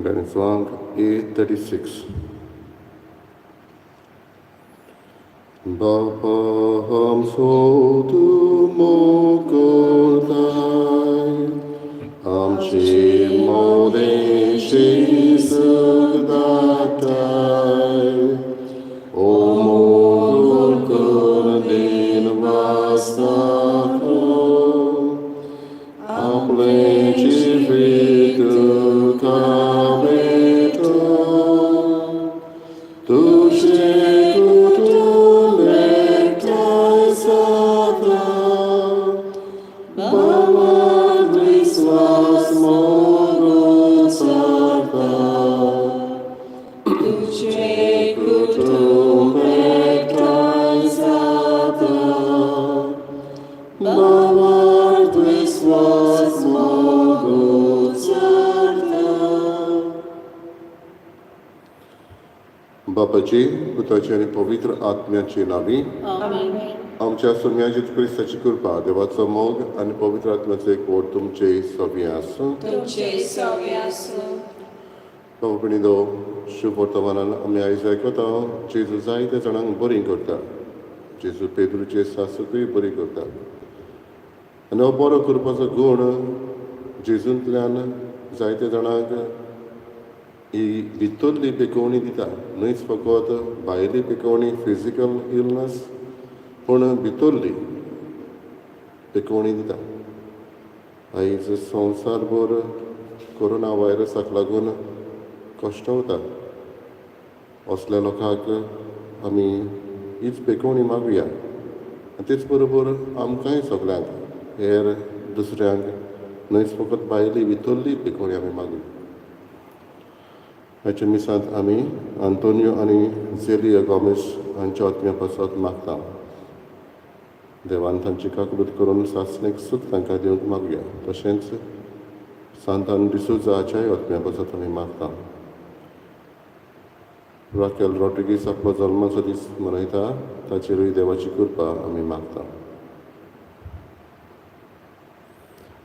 then song A36. Baba ham sodu mokodai, ham chi mode shi sugdatai, o mogul kun din vastako, aple chivitu kabeto, tu shekutu lektai sata, baba viswas mogul sata, tu shekutu lektai sata, baba viswas mogul sata. बापाची पुताची आणि पवित्र आत्म्याची नावी आमच्या सोम्या जेजू ख्रिस्ताची कृपा देवाचो मोग आणि पवित्र आत्म्याचो एक वोट तुमचे सव्य आसूं. बाबा भयणीनो, शुभ वर्तमानान आमी आयज आयकता जेजू जायत्या जाणांक बरी करता. जेजू पेद्रूचे सासूकय बरी करता आनी हो बरो करपाचो गूण जेजूंतल्यान जायत्या जाणांक ही भितरली पिकोवणी दिता. न्हयच फकत भायली पिकोवणी फिजिकल इलनस, पूण भितरली पिकोवणी दिता. आयज संवसारभर कोरोना व्हायरसाक लागून कश्टावता. असल्या लोकांक आमी हीच पिकोवणी मागुया. तेच बरोबर आमकांय सगळ्यांक हेर दुसऱ्यांक न्हयच फकत भायली भितरली पिकोवणी आमी मागुया. ह्याच्या मिसांत आमी आंतोनियो आनी झेलिया गॉमेस हांच्या आत्म्या पासत मागता. देवान तांची काकूट करून सासणेक सूख तांकां दिवंक मागुया. तशेंच सांतान डिसोजाच्याय आत्म्या पासत आमी मागता. राकेल रॉड्रिगीस आपलो जल्माचो दीस मनयता, ताचेरूय देवाची कृपा आमी मागता.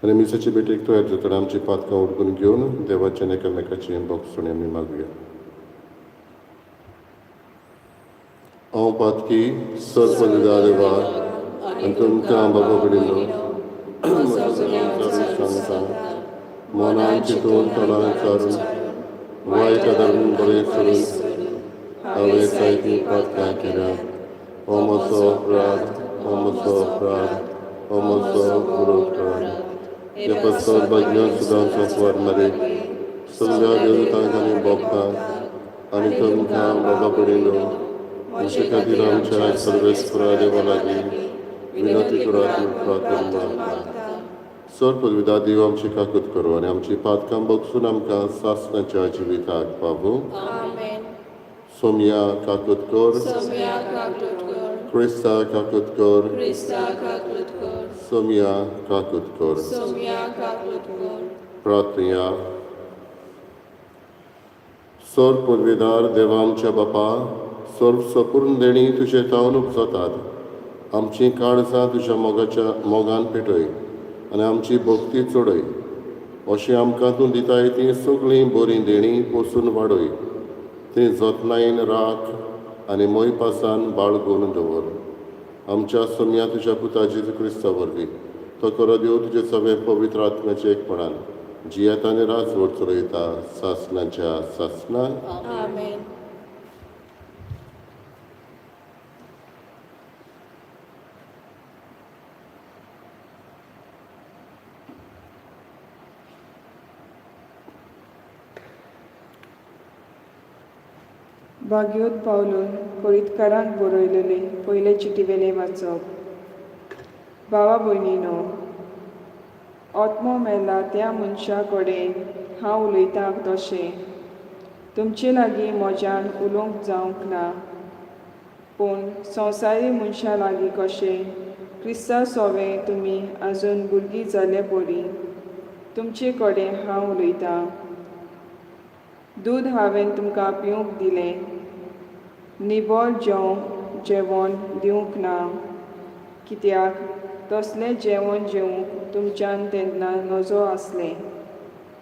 आनी मिसाची बेटीक तयार जातना आमची पातकां उडकून घेवन देवाच्या एकामेकाची बोगसणी आमी मागुया. हांव पातकी सर्पविदा देवा आनी तुमकां बाबा भयणीनो सांगता, मनान चिंतून तोंडान विचारून वायट धरून बरें सोडून हांवें जायतीं पातकां केल्यात. हो म्हजो अपराध, हो म्हजो अपराध, हो म्हजो पुरो अपराध. हे पासत भाग्यान सुद्दां संस्वार मरे सगळ्या देवतांक आनी भक्तांक आनी तुमकां बाबा भयणीनो म्हजे खातीर आमच्या सर्वेस्परा देवा लागीं विनंती करात म्हूण प्रार्थना मागता. सर्पविदा देव आमची काकूट करूं आनी आमची पातकां बगसून आमकां सासणाच्या जिविताक पावूं. सोम्या काकूट कर, क्रिस्ता काकूट कर, सोम्या काकूट कर. प्रार्थना. सर पदवीदार देवा आमच्या बापा, सर्व संपूर्ण देणी तुजे तावनूक जातात. आमची काळजां तुज्या मोगान पेटय आनी आमची भक्ती चडय. अशें आमकां तूं दिताय तीं सगळीं बरीं देणी पोसून वाडय. तीं जतनायेन राख आनी मोयपासान बाळगून दवर. आमच्या सोम्या तुज्या पुता जेजू क्रिस्ता वरवीं तो करो देव तुजे सगळे पवित्र आत्म्याचे एकपणान जियेत आनी राजवट चलयता सासणाच्या सासणान. भाग्योत पावलून कोरीतकारांक बरयलेले पयले चिटीवेले वाचप. भावा भयणीनो, आत्मो मेला त्या मनशा कडेन हांव उलयतां तशें तुमचे लागीं म्हज्यान उलोवंक जावंक ना, पूण संवसारी मनशा लागीं कशें क्रिस्ता सोवें तुमी आजून भुरगीं जाले परी तुमचे कडेन हांव उलयतां. दूद हांवें तुमकां पिवंक दिलें, निबळ जेवण दिवंक ना, कित्याक तसलें जेवण जेवंक तुमच्यान तेन्ना नजो आसलें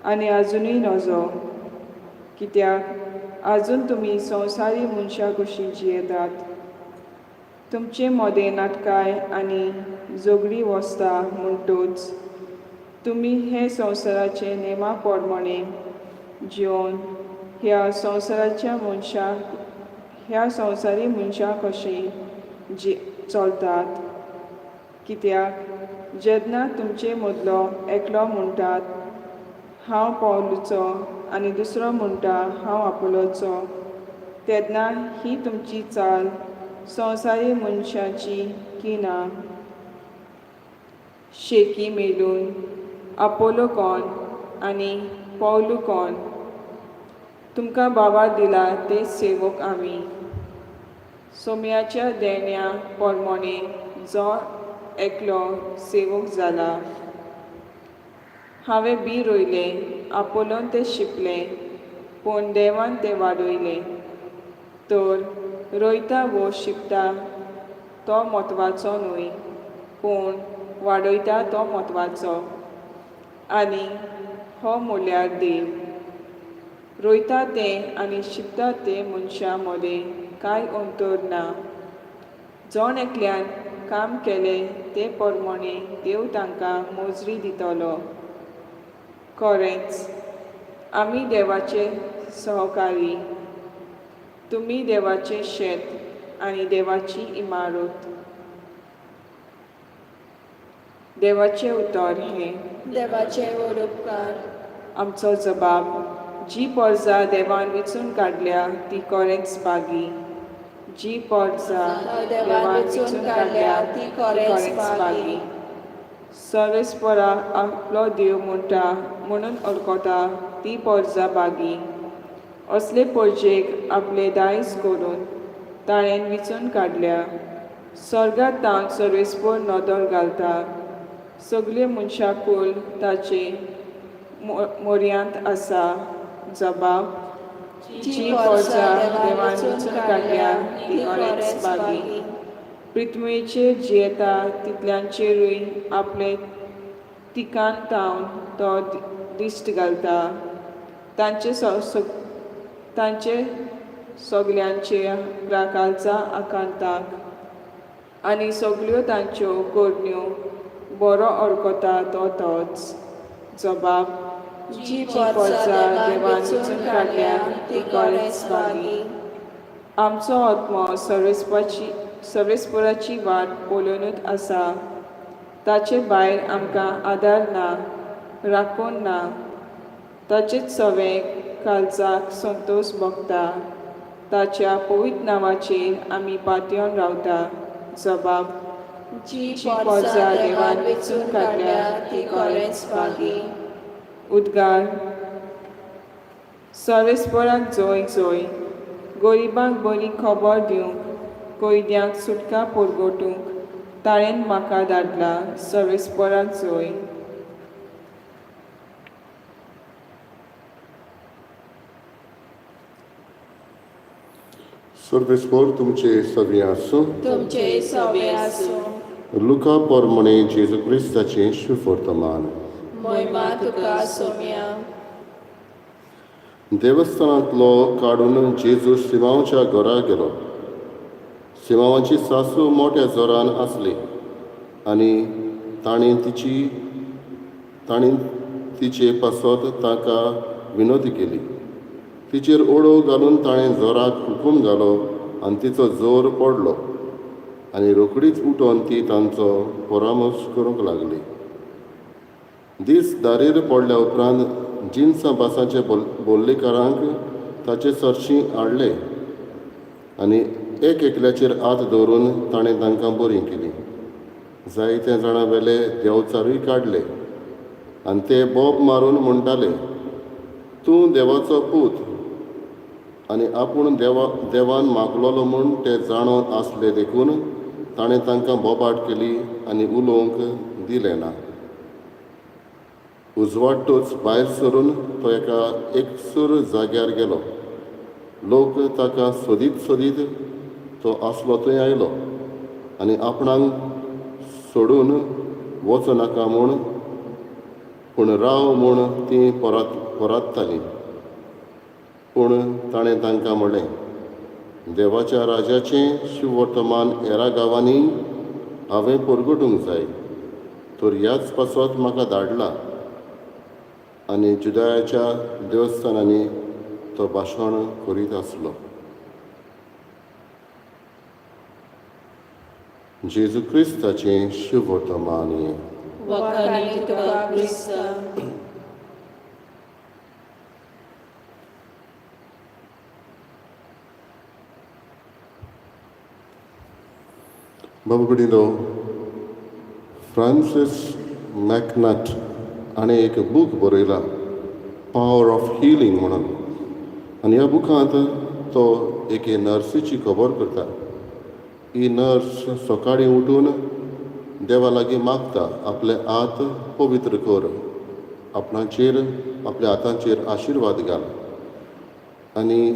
आनी आजुनूय नजो. कित्याक आजून तुमी संवसारी मनशां कशीं जियेतात. तुमचे मोदें नाटकाय आनी जोगडी वस्ता म्हणटूच तुमी हे संवसाराचे नेमा पोरमणे जिवन ह्या संवसारी मनशां कशीं चलतात. कित्याक जेन्ना तुमचे मदलो एकलो म्हणटात हांव पावलुचो आनी दुसरो म्हणटा हांव आपोलोचो, तेन्ना ही तुमची चाल संवसारी मनशाची की ना? शेकी मेलून आपोलो कोण आनी पावलू कोण? तुमकां बाबा दिला ते सेवक आमी. सोम्याच्या देण्या पोरमोणे जो एकलो सेवक जाला. हांवें बी रोयलें, आपोलोन तें शिंपलें, पूण देवान तें वाडयलें. तर रोयता वो शिंपता तो म्हत्वाचो न्हय, पूण वाडयता तो म्हत्वाचो. आनी हो म्हणल्यार देव. रोयता तें आनी शिंपता तें मनशां मदें कांय अंतर ना. जोण एकल्यान काम केलें ते पोरमोणे देव तांकां मोजरी दितलो. खरेंच आमी देवाचे सहकारी. तुमी देवाचें शेत आनी देवाची इमारत. देवाचें उतर हें देवाचे व्हड उपकार. आमचो जबाब. जी पोरजां देवान वेंचून काडल्या ती खरेंच बागी. जी पोरजां देवान वेंचून काडल्या ती खरेंच बागी. सर्वेस्परा आपलो देव म्हणटा म्हणून अडकोता ती पोरजां बागी. असले पोरजेक आपले दायज करून ताणें वेंचून काडल्या. स्वर्गांत तांक सर्वेस्पर नदर घालता. सगळे मनशाकुल ताचे मोरयांत आसा. जबाब. जी पोरजां देवान वेंचून काडल्या ती खरेंच बागी. पृथ्वीचेर जियेता तितल्यांचेरूय आपले तिकान तावन तो दिश्ट घालता. तांचे सगल्यांच्या राखालचा आकांताक आनी सगल्यो तांच्यो कोरण्यो बरो अडकोता तो तोच. जबाब. जी पोरजां देवान वेंचून काडल्या ती खरेंच बागी. आमचो आत्मो सर्वेस्पराची वाट पळोवनूच आसा. ताचे भायर आमकां आदार ना, राखण ना. ताचेच सवें काळजाक संतोश भोगता. ताच्या पवित्र नांवाचेर आमी पातयेवन रावता. जबाब. जी पोरजां देवान वेंचून काडल्या ती खरेंच बागी. उद्गार. सर्वेस्पराक जय जय. गरिबांक बरी खबर दिवंक, कैद्यांक सुटका परगटूंक ताणें म्हाका धाडला. सर्वेस्पराक जय. सर्वेस्पर तुमचे सगळे आसूं. तुमचे सवे आसूं. लुका पोरमोणे जेजू क्रिस्ताचें शुभ वर्तमान. महिमा तुका सोम्या. देवस्थानांतलो काडून जेजू सिमांवाच्या घरा गेलो. सिमांवाची सासू मोठ्या जोरान आसली आनी ताणें तिचे पासत ताका विनोदी केली. तिचेर ओडो घालून ताणें जोराक हुकूम घालो आनी तिचो जोर पडलो आनी रोखडीच उठोन ती तांचो परामर्श करूंक लागली. दीस दारेर पडल्या उपरांत जिन्सां बासाचे बोल्लेकारांक ताचे सरशीं हाडले आनी एकल्याचेर हात दवरून ताणें तांकां बरीं केलीं. जायत्या जाणां वेले देंवचारूय काडले आनी ते बोब मारून म्हणटाले, तूं देवाचो पूत. आनी आपूण देवान मागलोलो म्हूण ते जाणोन आसले देखून ताणें तांकां बोबाट केली आनी उलोवंक दिलें ना. उजवाडटूच भायर सरून तो एका एकसूर जाग्यार गेलो. लोक ताका सोदीत तो आसलो थंय आयलो आनी आपणाक सोडून वचूं नाका म्हूण पूण राव म्हूण तीं पोरांततालीं. पूण ताणें तांकां म्हणलें, देवाच्या राजाचें शुभ वर्तमान हेरा गांवांनी हांवें परगटूंक जाय, तर ह्याच पासत म्हाका धाडला. आनी जुदायाच्या देवस्थानांनी तो भाशण करीत आसलो. जेजू क्रिस्ताचें शुभ वर्तमान हें. वखाणी तुका क्रिस्ता. बाबा कडेलो फ्रांसीस मॅकनट हाणें एक बूक बरयला, पावर ऑफ हिलींग म्हणून. आनी ह्या बुकांत तो एके नर्सीची खबर करता. ही नर्स सकाळीं उठून देवा लागीं मागता, आपले हात पवित्र कर, आपणाचेर आपल्या हातांचेर आशिर्वाद घाल. आनी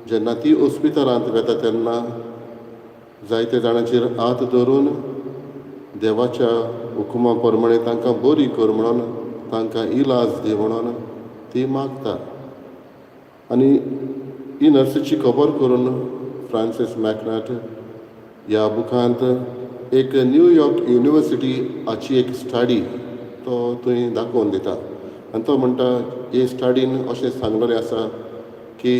जेन्ना ती हॉस्पिटलांत वेता तेन्ना जायते जाणांचेर हात धरून देवाच्या हुकुमा प्रमाणे तांकां बरी कर म्हणून, तांकां इलाज दी म्हणून ती मागता. आनी ही नर्सीची खबर करून फ्रांसीस मॅकनट ह्या बुकांत एक न्यूयॉर्क युनिवर्सिटी हाची एक स्टडी तो थंय दाखोवन दिता. आनी तो म्हणटा, हे स्टडीन अशें सांगलेलें आसा की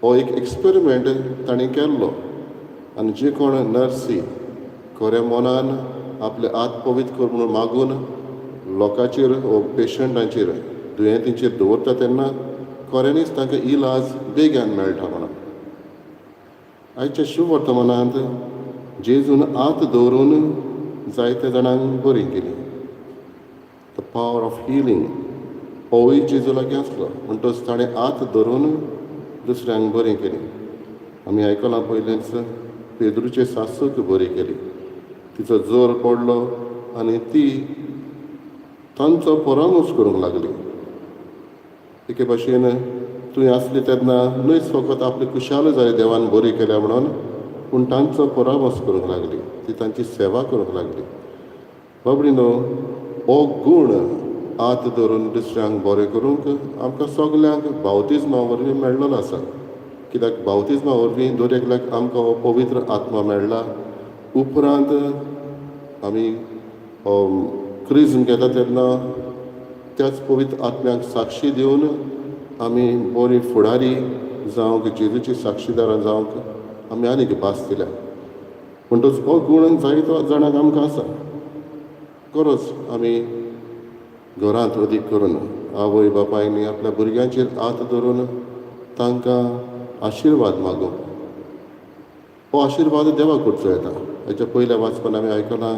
हो एक एक्सपेरिमेंट ताणें केल्लो. आनी जे कोण नर्सी खऱ्या मनान आपले हात पवित्र कर म्हणून मागून लोकांचेर वो पेशंटांचेर दुयेंतींचेर दवरता तेन्ना खऱ्यांनीच तांकां इलाज बेग्यान मेळटा म्हणून. आयच्या शुभ वर्तमानांत जेजून हात दवरून जायत्या जाणांक बरी केली. द पावर ऑफ हिलींग होवूय जेजू लागीं आसलो, म्हणटच ताणें हात धरून दुसऱ्यांक बरी केली. आमी आयकलां पयलींच पेद्रूचे सासूक बरी केली. तिचो जोर पडलो आनी ती तांचो परामर्श करूंक लागली. एके भाशेन तुवें आसली तेन्ना न्हयच फकत आपली कुशाल जाली देवान बरी केल्या म्हणून, पूण तांचो परामर्श करूंक लागली, ती तांची सेवा करूंक लागली. बाबडीनो, हो गूण हात धरून दुसऱ्यांक बरें करूंक आमकां सगल्यांक बावतिजमा वरवीं मेळ्ळलो आसा. कित्याक बावतिजमा वरवीं दर एकल्याक आमकां हो पवित्र आत्मा मेळ्ळा. उपरांत आमी क्रिस्म घेता तेन्ना त्याच पवित्र आत्म्याक साक्षी दिवन आमी बरी फुडारी जावंक, जेजूची साक्षीदारां जावंक आमी आनीक भास दिल्या. म्हणटच हो गूण जायतो जाणांक आमकां आसा. गरज आमी घरांत अदीक करून आवय बापायनी आपल्या भुरग्यांचेर हात धरून तांकां आशिर्वाद मागूंक. हो आशिर्वाद देवा कडचो येता. हेच्या पयल्या वाचपान आमी आयकलां,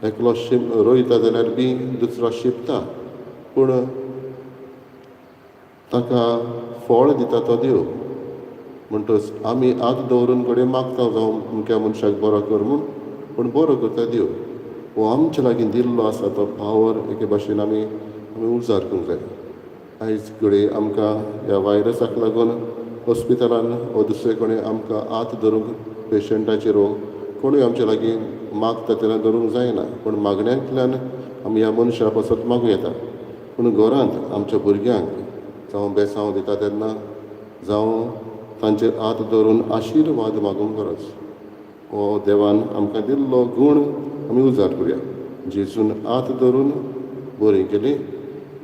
एकलो रोयता जाल्यार बी दुसरो शिंपता, पूण ताका फळ दिता तो देव. म्हणटच आमी हात दवरून कडेन मागता जावं अमक्या मनशाक बरो कर म्हूण, पूण बरो करता देव. हो आमचे लागीं दिल्लो आसा तो पावर एके भाशेन आमी उजार करूंक जाय. आयज घडये आमकां ह्या वायरसाक लागून हॉस्पिटलान वो दुसरे कडेन आमकां हात धरूंक पेशंटाचेर वो कोणूय आमचे लागीं मागता तेन्ना धरूंक जायना, पूण मागण्यांतल्यान आमी ह्या मनशा पासत मागूं येता. पूण घरांत आमच्या भुरग्यांक जावं बेसांव दिता तेन्ना जावं तांचेर हात धरून आशिर्वाद मागूंक गरज. हो देवान आमकां दिल्लो गूण आमी उजार करुया. जेजून हात धरून बरी केली.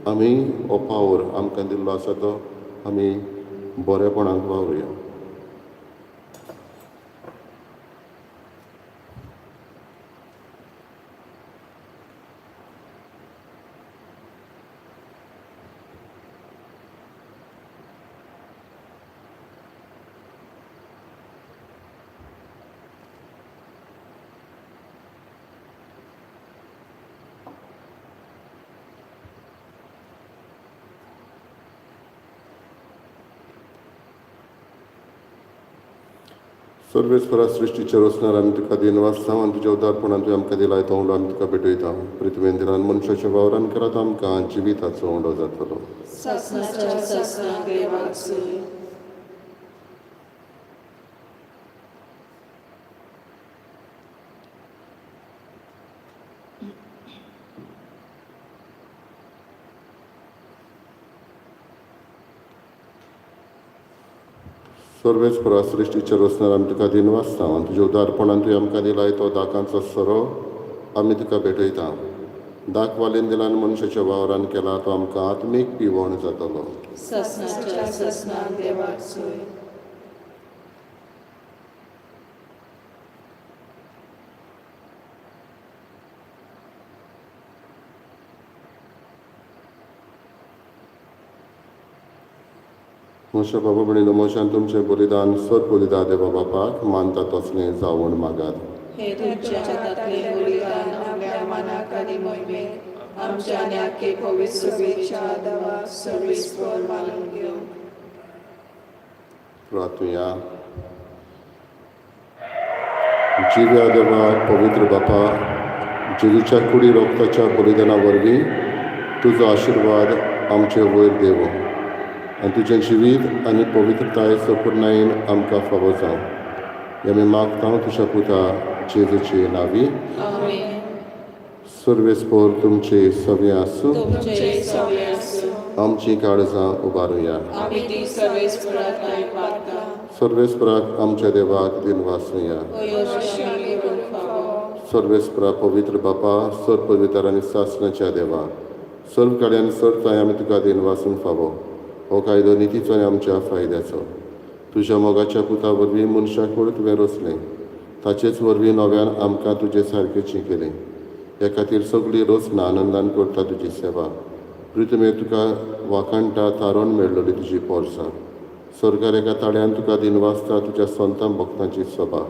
आमी हो पावर आमकां दिल्लो आसा तो आमी बरेपणाक वावरुया. सर्वेस्परा सृश्टीचेर वचणार आमी तुका दिनवास जावन तुज्या उदारपणान तुवें आमकां दिलाय तो उंडो आमी तुका भेटयता. प्रितमेन दिनान मनशाच्या वावरान करात आमकां जिविताचो उंडो जातलो. ससनाच्या ससना देवाक सूय. सर्वेच परा सृश्टीच्या रचणार आमी तुका दिन वाचता आनी तुज्या उदारपणान तुवें आमकां दिलाय तो दाकांचो सरो आमी तुका भेटयता. दाक वालेन दिलान मनशाच्या वावरान केला तो आमकां आत्मीक पिवण जातलो. ससनाच्या ससनाक देवाक सोय. म्हज्या बाबा भयणीनो, मोशान तुमचें बलिदान सत बलिदान देवा बापाक मानता तसलें जावण मागात. हे तुमच्या हातांतलें बलिदान आपल्या मनाक आनी मोहिमेक आमच्या आनी आख्खे पवित्र सभेच्या देवाक सर्वेस्पर मानून घेवं. प्रार्थुया. जिव्या देवा पवित्र बापा, जेजूच्या कुडी रोगताच्या बलिदाना वरवीं तुजो आशिर्वाद आमचे वयर देव आनी तुजें जिवीत आनी पवित्रताय संपूर्णायेन आमकां फावो जावं. हें आमी मागता तुज्या पुता जेजूचे नांवी. आमेन. सर्वेस्पर तुमचे सवे आसूं. तुमचे सवे आसूं. आमची काळजां उबारुया. आमी ती सर्वेस्पराक मागता. सर्वेस्पराक आमच्या देवाक दिन वाचुया. अयोश्यामी करून फावो. सर्वेस्परा पवित्र बापा, सर्व पवित्र आनी सासणाच्या देवा, सर्व कड्यान सर्ताय आमी तुका दिन वाचून फावो. हो कायदो नितीचो आनी आमच्या फायद्याचो. तुज्या मोगाच्या पुता वरवीं मनशाक वयर तुवें रचलें, ताचेच वरवीं नव्यान आमकां तुजे सारकेचीं केलें. हे खातीर सगळीं रचना आनंदान करता तुजी सेवा. पृथ्वे तुका वाखणटा तारोन मेळ्ळली तुजी पोरसां. स्वर्गार एका ताळ्यान तुका दिन वाचता तुज्या संतां भक्तांची सभा.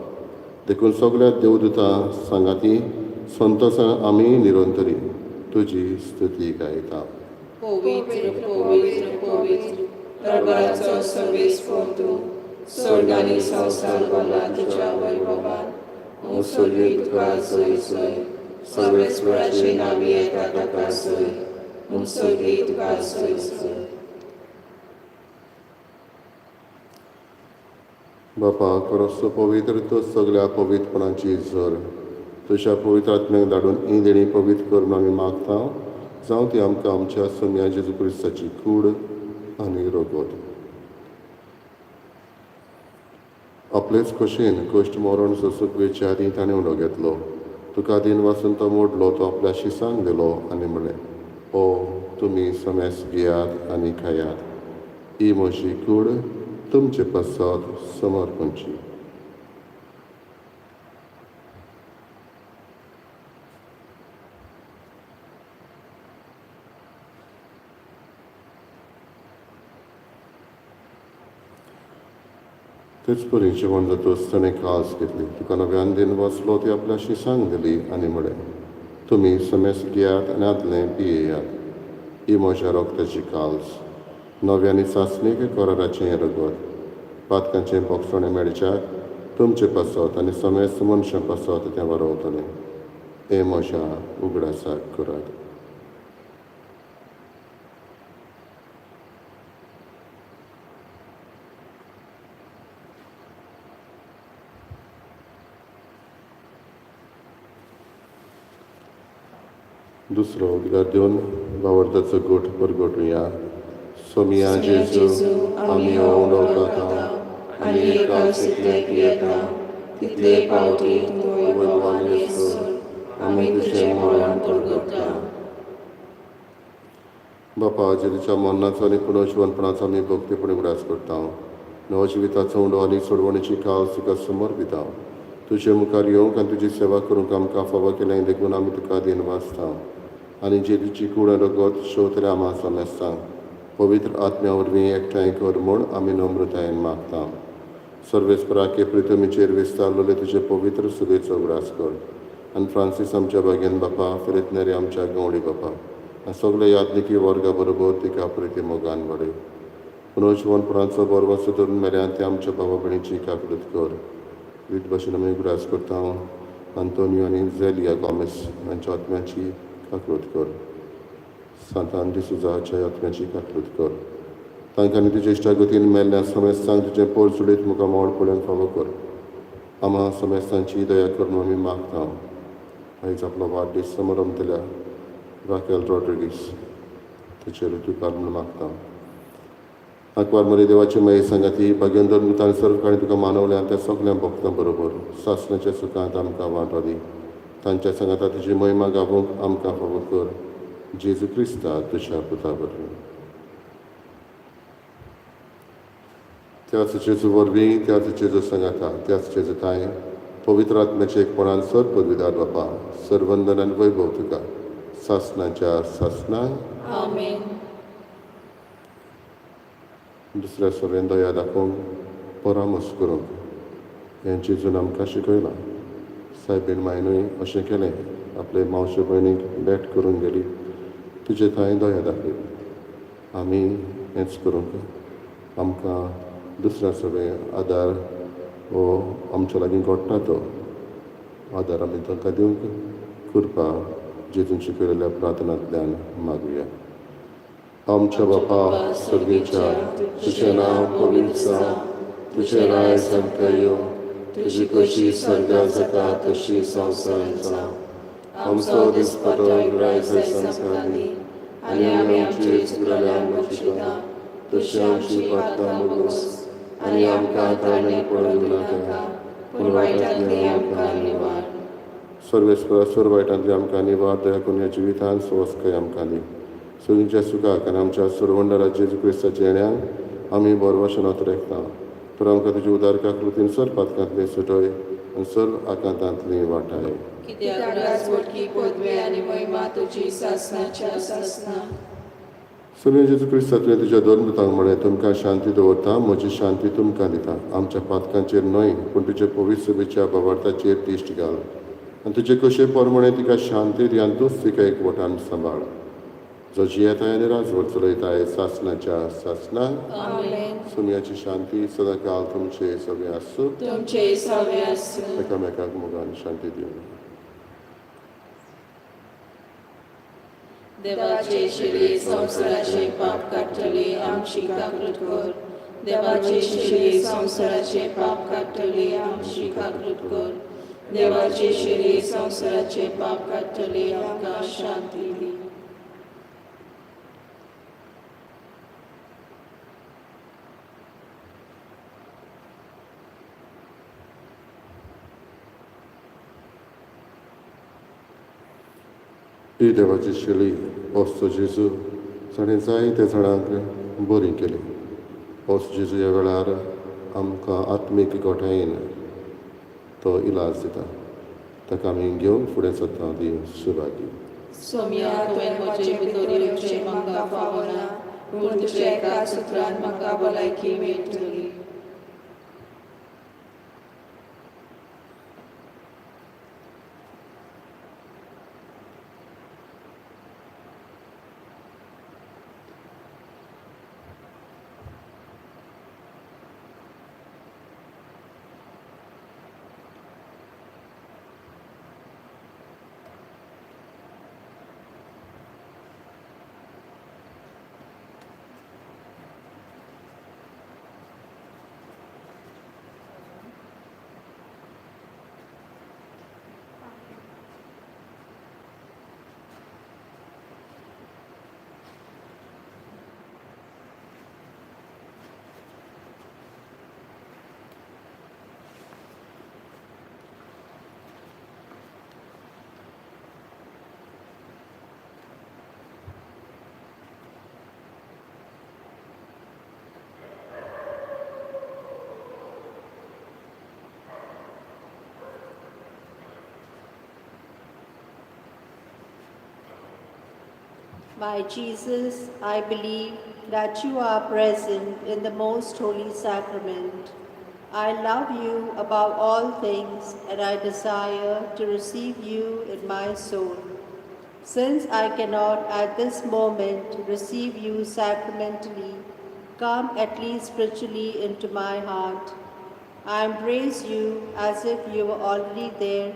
देखून सगळ्या देवदूतां सांगाती संतोशान आमी निरंतरी तुजी स्तुती गायता. पवित्र पवित्र पवित्र प्रभुराचो सर्वेस्पर तूं, स्वर्ग आनी संवसार भरला तुज्या वैभवान. मुसळी तुका सोय सोय, सर्वेस्पराची नांवी येता ताका सोय. मुसळी तुका सोय सोय. बापा, खरोच पवित्र तो सगळ्या पवित्रपणाची झर तुज्या पवित्र आत्म्याक धाडून ही देणी पवित्र करून आमी मागता. जावं ती आमकां आमच्या सोम्या जेजू क्रिस्ताची कूड आनी रगत. आपलेच खोशेन कश्ट मरण सोंसुकवेच्या आदी ताणें उडो घेतलो. तुका दिन वाचून तो मोडलो, तो आपल्या शिसांक दिलो आनी म्हणलें, ओ तुमी समेस घेयात आनी खायात. ही म्हजी कूड तुमचे पसत समर्पणची. तेच परी जेवण जातच ताणें कास घेतली. तुका नव्यान दिन वाचलो ती आपल्या शिसांक दिली आनी म्हळें, तुमी समेस घेयात आनी आदलें पियेयात. ही म्हज्या रोगताची काल्स, नव्यानी चांचणीक कराराचें रगत. पातकांचें बोगसणें मेळच्याक तुमचे पासत आनी समेस्त मनशां पासत तें वारवतलें. हें म्हज्या उगडासाक करात. दुसरो उद्गार दिवन बावरताचो गोठ परगटुया. सोमिया जेजू, आमी हो उंडो खाता आनी एका सितलेक येता, तितले पावटी तूं वैभवान येसून आमी तुजें मरण परगटता. बापा, जेजूच्या मरणाचो आनी पुनर्जीवनपणाचो आमी भक्तीपणी उगडास करता. नवो जिविताचो उंडो आनी सोडवणेची काल तुका समर्पिता. तुजे मुखार येवंक आनी तुजी सेवा करूंक आमकां फावो केलें देखून आमी तुका दिन वाचता. आनी जेजूची कूड रगत शेवतल्या आमा समेस्ता. पवित्र आत्म्या वरवीं एकठांय कर म्हूण आमी नम्रतायेन मागता. सर्वेस्पराके पृथ्वीचेर विस्तारलेले तुजे पवित्र सुबेचो उगडास कर. आनी फ्रांसीस आमच्या बागेन बापा, फिरतनेरी आमच्या गवळी बापा आनी सगळे यादनिकी वर्गा बरोबर तिका प्रिती मोगान वाडय. पुनर्जीवनपणाचो बरवंसो धरून मेल्यान ते आमच्या भावा भयणीची काकूट कर. विध भाशेन आमी उगडास करता. आंतोनियो आनी झेलिया गॉमेस हांच्या आत्म्याची काकूट कर. सांतान डिसुजाच्या आत्म्याची काकूट कर. तांकां आनी तुजे इश्टागतीन मेल्ल्या समेस्तांक तुजें पोर सुडीत मुखार मोड पळोवन फावो कर. आम्हा समेस्तांची दया करून आमी मागता. आयज आपलो वाडदीस समारंभ दिल्या राकेल रॉड्रिगीस ताचेर तुकार म्हूण मागता. आंकवार मरे देवाची मये संगती भाग्यन दोन मुतान सर्व काणी तुका मानवले आनी त्या सगळ्या भक्तां बरोबर सासणाच्या सुखांत आमकां वांटो दी तांच्या संगता तुजी महिमा गावूंक आमकां फावो कर जेजू क्रिस्ता तुज्या पुता वरवीं त्याच जेजू वरवीं त्याच जेजू संगता त्याच जेजू ताय पवित्र आत्म्याचे एकपणान सर पदवीदार बापा सरवंदन आनी वैभव तुका सासणाच्या सासणांक आमेन. दुसऱ्या सगळ्यां दया दाखोवंक परामर्श करूंक हें जेजून आमकां शिकयलां सायबीण मायनूय अशें केलें आपले मावशे भयणीक भेट करून गेली तुजे थंय दया दाखय आमी हेंच करूंक आमकां दुसऱ्या सगळें आदार हो आमच्या लागीं घडटा तो आदार आमी तांकां दिवंक कृपा जेजून शिकयलेल्या प्रार्थनांतल्यान मागुया. आमच्या बापा सर्गेच्या तुजें नांव पवित्र जावं तुजें राय सामकें येवं तुजी कशी स्वर्गांत जाता तशी संवसारांत जावं आमचो दिसपटो रायज आमकां दी आनी आमी आमची चुकलेल्यांक बक्षिता तशी आमची पातकां मागोस आनी आमकां तारणे पडूंक नाका पूण वायटांतली आमकां निवार. सर्वेस्परा सर्व वायटांतली आमकां निवार दया करून ह्या जिवितांत स्वस्कय आमकां दी सगळींच्या सुखाक आनी आमच्या सर्वंडरा जेजू क्रिस्ताच्या येण्याक आमी बरवशेन रेखता तर आमकां तुजी उदारका कृतीन सर पातकांतली सुटय आनी सर आकांतांतली वाटाय. कित्याक राजवटकी पदवी आनी महिमा तुजी सासणाच्या सासना. सगळें जेजू क्रिस्ता तुवें तुज्या दोन पुतांक म्हळें तुमकां शांती दवरता म्हजी शांती तुमकां दिता आमच्या पातकांचेर न्हय पूण तुजे पवित्र सभेच्या भावार्थाचेर दिश्ट घाल आनी तुजे कशे परमणे तिका शांती दी आनी तूंच तिका एकवटान सांबाळ जो जियेताय आनी राजवट चलयताय सासणाच्या सासनाक आमेन. सुमयाची शांती सदां काल तुमचे सगळे आसूं तुमचे सवे आसूं. एकामेकाक मोगान शांती दिवं. देवाचे शिरे संवसाराचे पाप काडटली आमची काकूट कर. देवाचे शिरे संवसाराचे पाप काडटली आमची काकूट कर. देवाचे शिरे संवसाराचे पाप काडटली आमकां शांती दी. ही देवाची शेळी असतो जेजू ताणें जायत्या जाणांक बरी केली असो जेजू ह्या वेळार आमकां आत्मीक गोठायेन तो इलाज दिता ताका आमी घेवन फुडें सरता दी सुवाती. सोम्या तुवें म्हजे भितर येवचें म्हाका फावना पूण तुज्या एका सुत्रान म्हाका भलायकी मेळटली. My Jesus, I believe that you are present in the most holy sacrament. I love you above all things and I desire to receive you in my soul. Since I cannot at this moment receive you sacramentally, come at least spiritually into my heart. I embrace you as if you were already there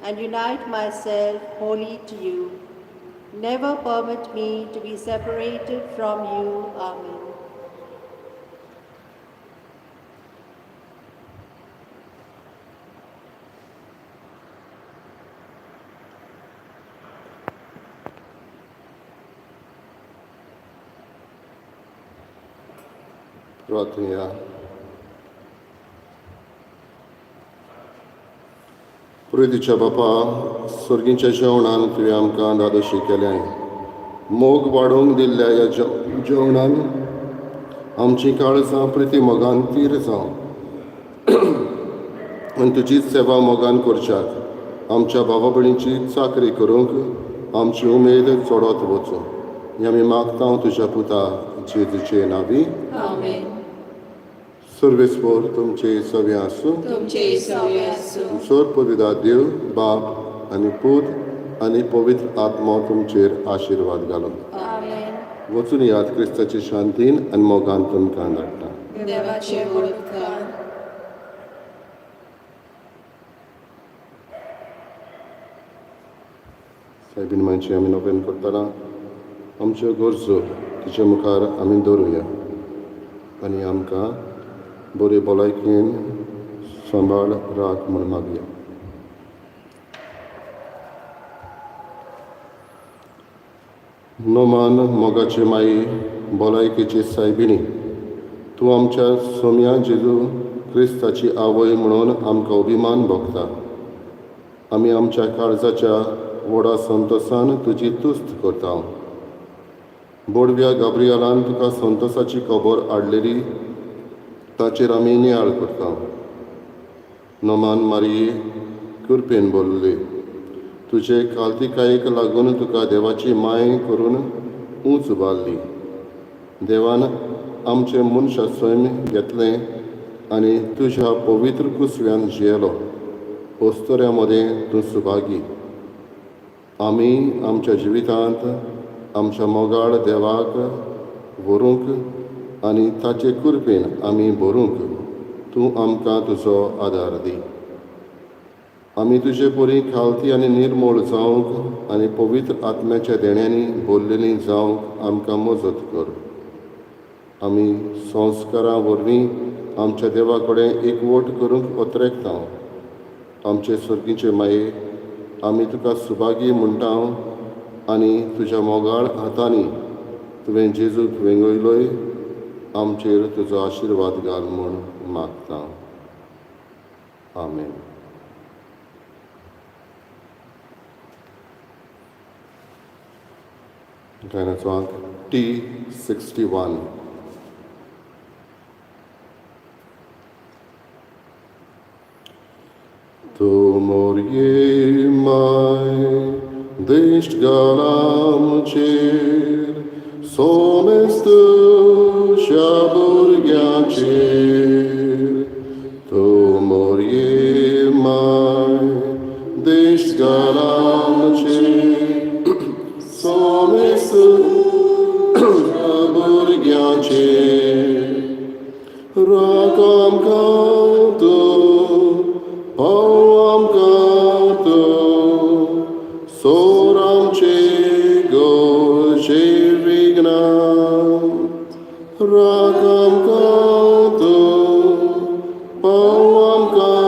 and unite myself wholly to you. Never permit me to be separated from you. Amen. प्रार्थया. प्रितीच्या बापा, सर्गीच्या जेवणान तुवें आमकां दादोशी केलें. मोग वाडोवंक दिल्ल्या ह्या जेवणान आमची काळजां प्रिती मोगान तीर जावं आनी तुजी सेवा मोगान करच्यात. आमच्या भावा भयणीची चाकरी करूंक आमची उमेद चडत वचूं. हें आमी मागता तुज्या पुता जेजूचे नांवी. आमेन. सर्वेस्पोर तुमचे सवे आसूं. तुमचे सवे आसूं. चोर पवित्र देव बाप आनी पूत आनी पवित्र आत्मा तुमचेर आशिर्वाद घालून. आमेन. वचून याद क्रिस्ताची शांतीन आनी मोगान तुमकां धाडटा. देवाचे वळखकार. सायबीन मानची आमी नोवेन करतना आमच्यो गरजो तिचे मुखार आमी दवरुया आनी आमकां बरे भलायकेन सांबाळ राख म्हूण मागया. नोमान मोगाचे माई भलायकेची सायबिणी, तूं आमच्या सोम्या जेजू क्रिस्ताची आवय म्हणून आमकां अभिमान भोगता. आमी आमच्या काळजाच्या व्हडा संतोशान तुजी तुस्त करता. बोडव्या गाब्रियलान तुका संतोशाची खबर हाडलेली ताचेर आमी नियाळ करता. नोमान मारये कृपेन बोल्ले, तुजे काल्तिकायेक लागून तुका देवाची माय करून उंच उबारली. देवान आमचें मनशा स्वयं घेतलें आनी तुज्या पवित्र कुसव्यान जियेलो. ओस्तोऱ्या मदें तूं सुभागी. आमी आमच्या जिवितांत आमच्या मोगाळ देवाक व्हरूंक आनी ताचे कृपेन आमी भरूंक तूं आमकां तुजो आदार दी. आमी तुजे पोरी खालती आनी निर्मळ जावंक आनी पवित्र आत्म्याच्या देण्यांनी भरलेलीं जावंक आमकां मजत कर. आमी संस्कारां वरवीं आमच्या देवा कडेन एकवट करूंक वत्रेकता. आमचे सर्गीचे माये, आमी तुका सुभागी म्हणटा आनी तुज्या मोगाळ हातांनी तुवें जेजूक वेंगयलोय आमचेर तुजो आशिर्वाद घाल म्हूण मागता. आमेन. गायनाचो अंक T61. Tu morie mai dești galamcer, somestă și-a burgheacer. Tu morie mai dești galamcer, somestă și-a burgheacer. Racam canto, Pauam canto, soram cego ce vignam. Racam canto, pauam canto,